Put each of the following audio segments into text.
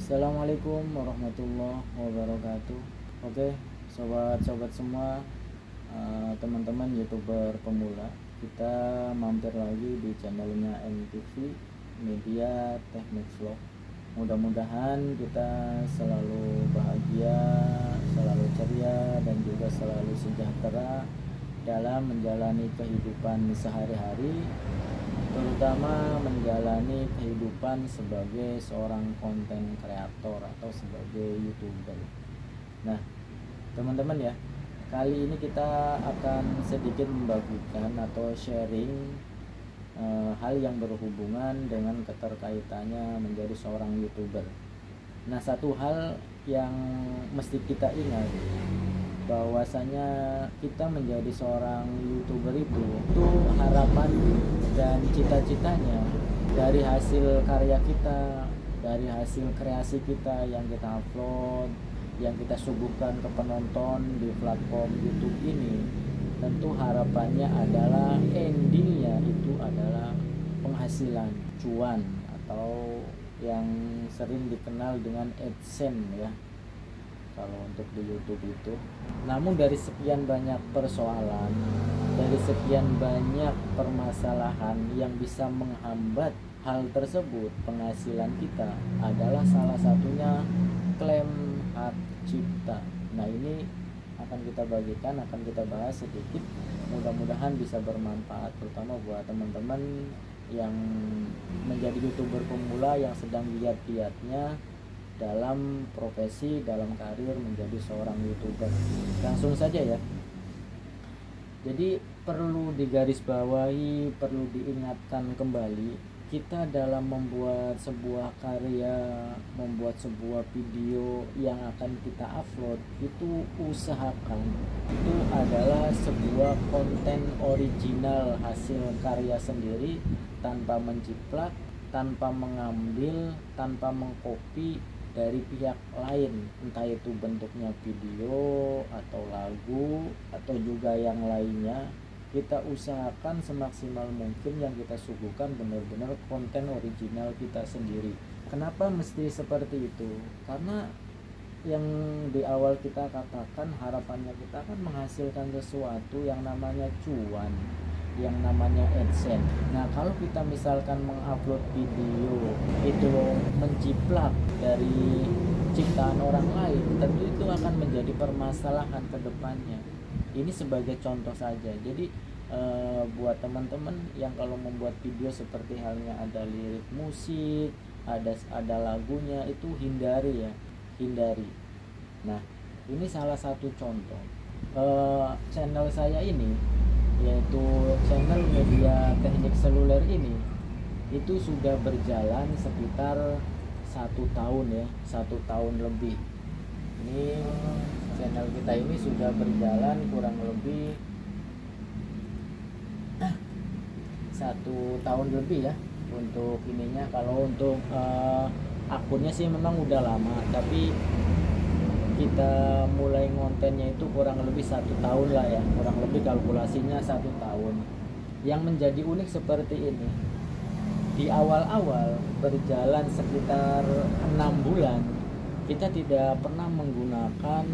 Assalamualaikum warahmatullahi wabarakatuh. Oke, sobat-sobat semua, teman-teman YouTuber pemula, kita mampir lagi di channelnya MTV Media Teknik Vlog. Mudah-mudahan kita selalu bahagia, selalu ceria, dan juga selalu sejahtera dalam menjalani kehidupan sehari-hari, terutama menjalani kehidupan sebagai seorang konten kreator atau sebagai YouTuber. Nah, teman-teman ya, kali ini kita akan sedikit membagikan atau sharing hal yang berhubungan dengan keterkaitannya menjadi seorang YouTuber. Nah, satu hal yang mesti kita ingat, bahwasanya kita menjadi seorang YouTuber itu harapan dan cita-citanya dari hasil karya kita, dari hasil kreasi kita yang kita upload, yang kita suguhkan ke penonton di platform YouTube ini. Tentu harapannya adalah endingnya itu adalah penghasilan, cuan, atau yang sering dikenal dengan AdSense ya, kalau untuk di YouTube itu. Namun dari sekian banyak persoalan, dari sekian banyak permasalahan yang bisa menghambat hal tersebut, penghasilan kita adalah salah satunya klaim hak cipta. Nah, ini akan kita bagikan, akan kita bahas sedikit, mudah-mudahan bisa bermanfaat terutama buat teman-teman yang menjadi YouTuber pemula yang sedang giat-giatnya dalam profesi, dalam karir menjadi seorang YouTuber. Langsung saja ya. Jadi perlu digarisbawahi, perlu diingatkan kembali, kita dalam membuat sebuah karya, membuat sebuah video yang akan kita upload, itu usahakan itu adalah sebuah konten original hasil karya sendiri, tanpa menjiplak, tanpa mengambil, tanpa mengcopy dari pihak lain, entah itu bentuknya video atau lagu atau juga yang lainnya. Kita usahakan semaksimal mungkin yang kita suguhkan benar-benar konten original kita sendiri. Kenapa mesti seperti itu? Karena yang di awal kita katakan, harapannya kita kan menghasilkan sesuatu yang namanya cuan, yang namanya AdSense. Nah, kalau kita misalkan mengupload video itu menjiplak dari ciptaan orang lain, tentu itu akan menjadi permasalahan ke depannya. Ini sebagai contoh saja. Jadi buat teman-teman yang kalau membuat video seperti halnya ada lirik musik, ada lagunya, itu hindari ya, hindari. Nah, ini salah satu contoh. Channel saya ini, yaitu channel Media Teknik Seluler ini, itu sudah berjalan sekitar 1 tahun ya, 1 tahun lebih. Ini channel kita ini sudah berjalan kurang lebih 1 tahun lebih ya untuk ininya. Kalau untuk akunnya sih memang udah lama, tapi kita mulai ngontennya itu kurang lebih 1 tahun lah ya, kurang lebih kalkulasinya 1 tahun. Yang menjadi unik seperti ini, di awal-awal berjalan sekitar 6 bulan, kita tidak pernah menggunakan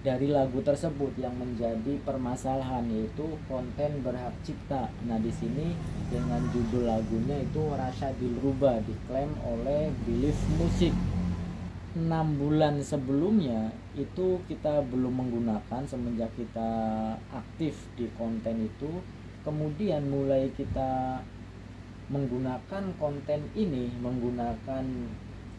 dari lagu tersebut yang menjadi permasalahan, yaitu konten berhak cipta. Nah, di sini dengan judul lagunya itu Rasa Dilruba, diklaim oleh Belief Music. 6 bulan sebelumnya itu kita belum menggunakan, semenjak kita aktif di konten itu, kemudian mulai kita menggunakan konten ini, menggunakan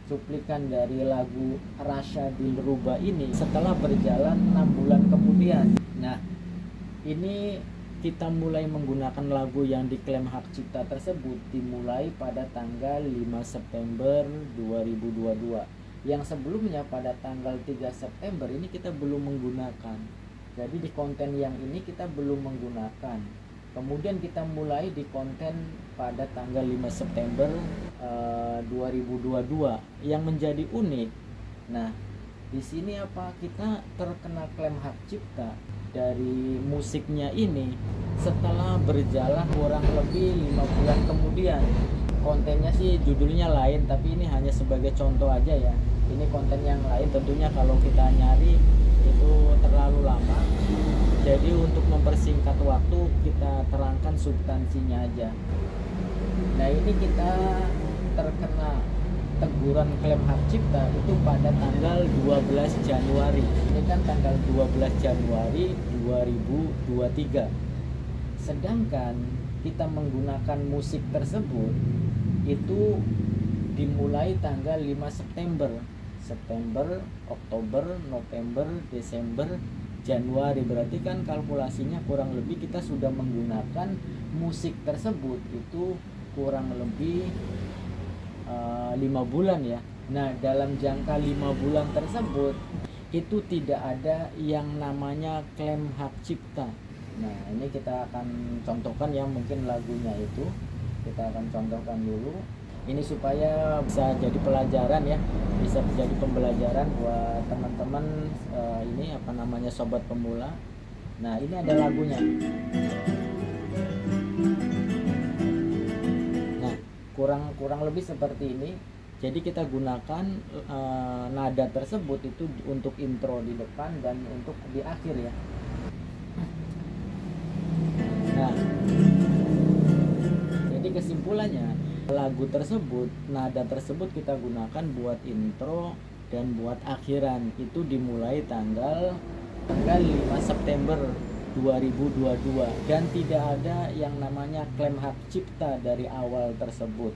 cuplikan dari lagu Rasa Dilruba ini setelah berjalan 6 bulan kemudian. Nah, ini kita mulai menggunakan lagu yang diklaim hak cipta tersebut dimulai pada tanggal 5 September 2022. Yang sebelumnya pada tanggal 3 September ini kita belum menggunakan. Jadi di konten yang ini kita belum menggunakan. Kemudian kita mulai di konten pada tanggal 5 September 2022. Yang menjadi unik, nah di sini apa, kita terkena klaim hak cipta dari musiknya ini setelah berjalan kurang lebih 5 bulan kemudian. kontennya sih judulnya lain, tapi ini hanya sebagai contoh aja ya. Ini konten yang lain tentunya kalau kita nyari itu terlalu lama. Jadi untuk mempersingkat waktu kita terangkan substansinya aja. Nah ini kita terkena teguran klaim hak cipta itu pada tanggal 12 Januari. Ini kan tanggal 12 Januari 2023. Sedangkan kita menggunakan musik tersebut itu dimulai tanggal 5 September. September, Oktober, November, Desember, Januari. Berarti kan kalkulasinya kurang lebih kita sudah menggunakan musik tersebut itu kurang lebih 5 bulan ya. Nah dalam jangka 5 bulan tersebut itu tidak ada yang namanya klaim hak cipta. Nah ini kita akan contohkan ya, mungkin lagunya itu kita akan contohkan dulu. Ini supaya bisa jadi pelajaran ya, bisa jadi pembelajaran buat teman-teman ini apa namanya sobat pemula. Nah ini ada lagunya. Nah kurang lebih seperti ini. Jadi kita gunakan nada tersebut itu untuk intro di depan dan untuk di akhir ya. Nah, jadi kesimpulannya lagu tersebut, nada tersebut kita gunakan buat intro dan buat akhiran. Itu dimulai tanggal 5 September 2022 dan tidak ada yang namanya klaim hak cipta dari awal tersebut.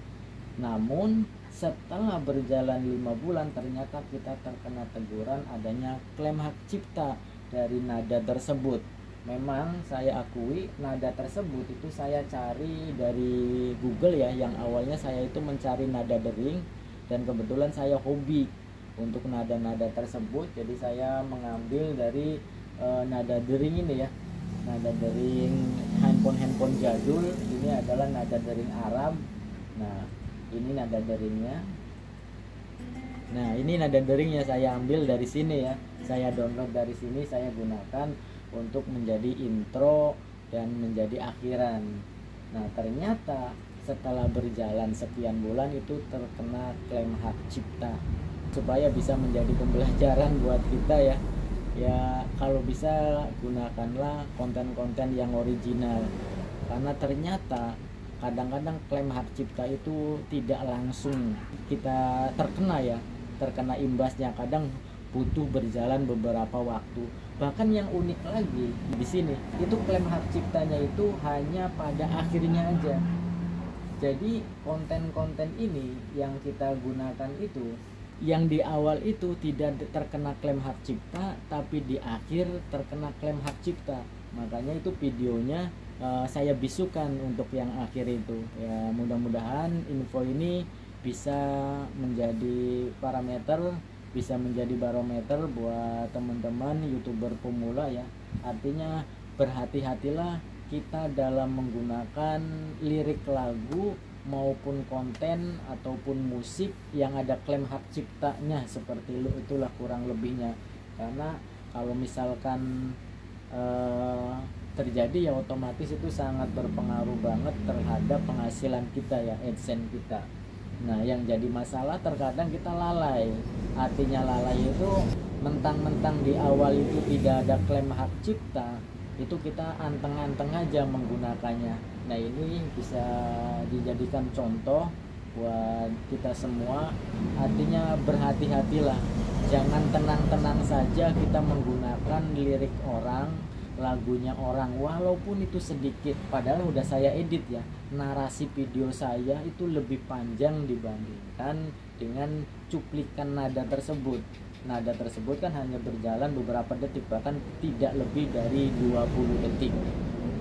Namun setelah berjalan 5 bulan ternyata kita terkena teguran adanya klaim hak cipta dari nada tersebut. Memang saya akui nada tersebut itu saya cari dari Google ya, yang awalnya saya itu mencari nada dering dan kebetulan saya hobi untuk nada-nada tersebut. Jadi saya mengambil dari nada dering ini ya, nada dering handphone jadul. Ini adalah nada dering Arab. Nah ini nada deringnya. Nah ini nada deringnya saya ambil dari sini ya, saya download dari sini, saya gunakan untuk menjadi intro dan menjadi akhiran. Nah ternyata setelah berjalan sekian bulan itu terkena klaim hak cipta. Supaya bisa menjadi pembelajaran buat kita ya. Ya kalau bisa gunakanlah konten-konten yang original. Karena ternyata kadang-kadang klaim hak cipta itu tidak langsung kita terkena imbasnya. Kadang butuh berjalan beberapa waktu. Bahkan yang unik lagi di sini itu klaim hak ciptanya itu hanya pada akhirnya aja. Jadi konten-konten ini yang kita gunakan itu yang di awal itu tidak terkena klaim hak cipta, tapi di akhir terkena klaim hak cipta. Makanya itu videonya saya bisukan untuk yang akhir itu ya. Mudah-mudahan info ini bisa menjadi parameter, bisa menjadi barometer buat teman-teman YouTuber pemula ya. Artinya berhati-hatilah kita dalam menggunakan lirik lagu maupun konten ataupun musik yang ada klaim hak ciptanya, seperti itulah kurang lebihnya. Karena kalau misalkan terjadi ya otomatis itu sangat berpengaruh banget terhadap penghasilan kita ya, AdSense kita. Nah yang jadi masalah terkadang kita lalai. Artinya lalai itu mentang-mentang di awal itu tidak ada klaim hak cipta, itu kita anteng-anteng aja menggunakannya. Nah ini bisa dijadikan contoh buat kita semua. Artinya berhati-hatilah, jangan tenang-tenang saja kita menggunakan lirik orang, lagunya orang, walaupun itu sedikit. Padahal udah saya edit ya, narasi video saya itu lebih panjang dibandingkan dengan cuplikan nada tersebut. Nada tersebut kan hanya berjalan beberapa detik, bahkan tidak lebih dari 20 detik.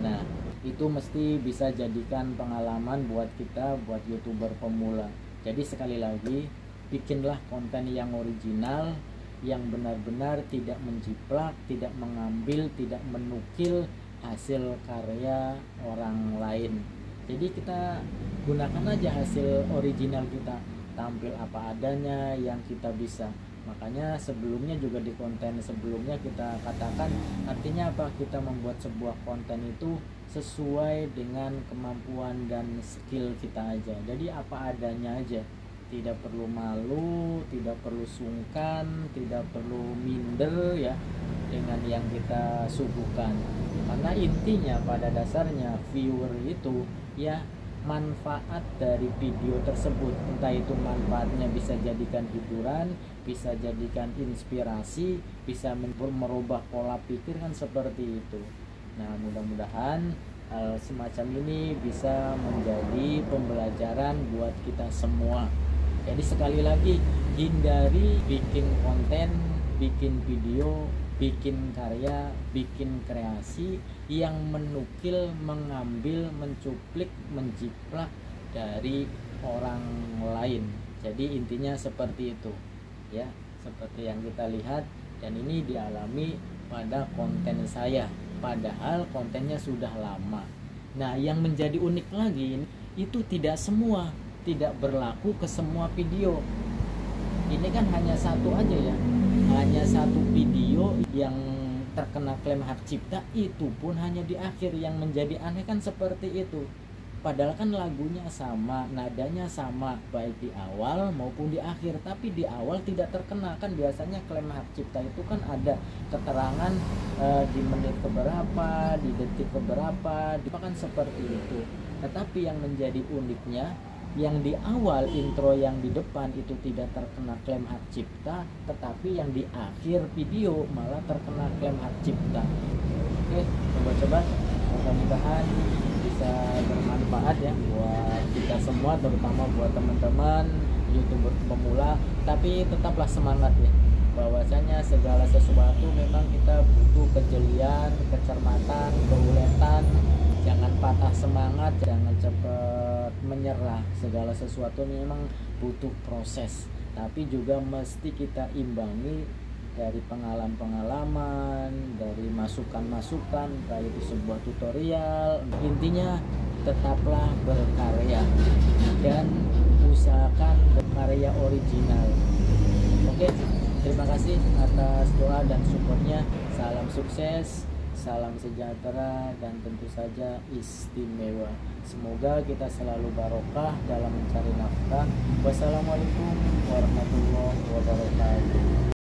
Nah itu mesti bisa jadikan pengalaman buat kita, buat YouTuber pemula. Jadi sekali lagi, bikinlah konten yang original, yang benar-benar tidak menjiplak, tidak mengambil, tidak menukil hasil karya orang lain. Jadi kita gunakan aja hasil original kita, tampil apa adanya yang kita bisa. Makanya sebelumnya juga di konten sebelumnya kita katakan, artinya apa, kita membuat sebuah konten itu sesuai dengan kemampuan dan skill kita aja. Jadi apa adanya aja, tidak perlu malu, tidak perlu sungkan, tidak perlu minder ya dengan yang kita suguhkan. Karena intinya pada dasarnya viewer itu ya manfaat dari video tersebut, entah itu manfaatnya bisa jadikan hiburan, bisa jadikan inspirasi, bisa merubah pola pikir, kan seperti itu. Nah, mudah-mudahan hal semacam ini bisa menjadi pembelajaran buat kita semua. Jadi sekali lagi, hindari bikin konten, bikin video, bikin karya, bikin kreasi yang menukil, mengambil, mencuplik, menjiplak dari orang lain. Jadi intinya seperti itu ya, seperti yang kita lihat, dan ini dialami pada konten saya, padahal kontennya sudah lama. Nah, yang menjadi unik lagi, itu tidak berlaku ke semua video. Ini kan hanya satu aja ya, hanya satu video yang terkena klaim hak cipta, itu pun hanya di akhir. Yang menjadi aneh kan seperti itu, padahal kan lagunya sama, nadanya sama, baik di awal maupun di akhir, tapi di awal tidak terkena. Kan biasanya klaim hak cipta itu kan ada keterangan di menit keberapa, di detik keberapa, kan seperti itu. Tetapi yang menjadi uniknya, yang di awal intro yang di depan itu tidak terkena klaim hak cipta, tetapi yang di akhir video malah terkena klaim hak cipta. Oke, coba-coba, mudah-mudahan bisa bermanfaat ya buat kita semua, terutama buat teman-teman YouTuber pemula. Tapi tetaplah semangat ya, bahwasanya segala sesuatu memang kita butuh kejelian, kecermatan, keuletan. Jangan patah semangat, jangan cepat menyerah. Segala sesuatu memang butuh proses, tapi juga mesti kita imbangi dari pengalaman-pengalaman, dari masukan-masukan, baik itu sebuah tutorial. Intinya tetaplah berkarya dan usahakan berkarya original. Oke, terima kasih atas doa dan supportnya. Salam sukses, salam sejahtera, dan tentu saja istimewa. Semoga kita selalu barokah dalam mencari nafkah. Wassalamualaikum warahmatullahi wabarakatuh.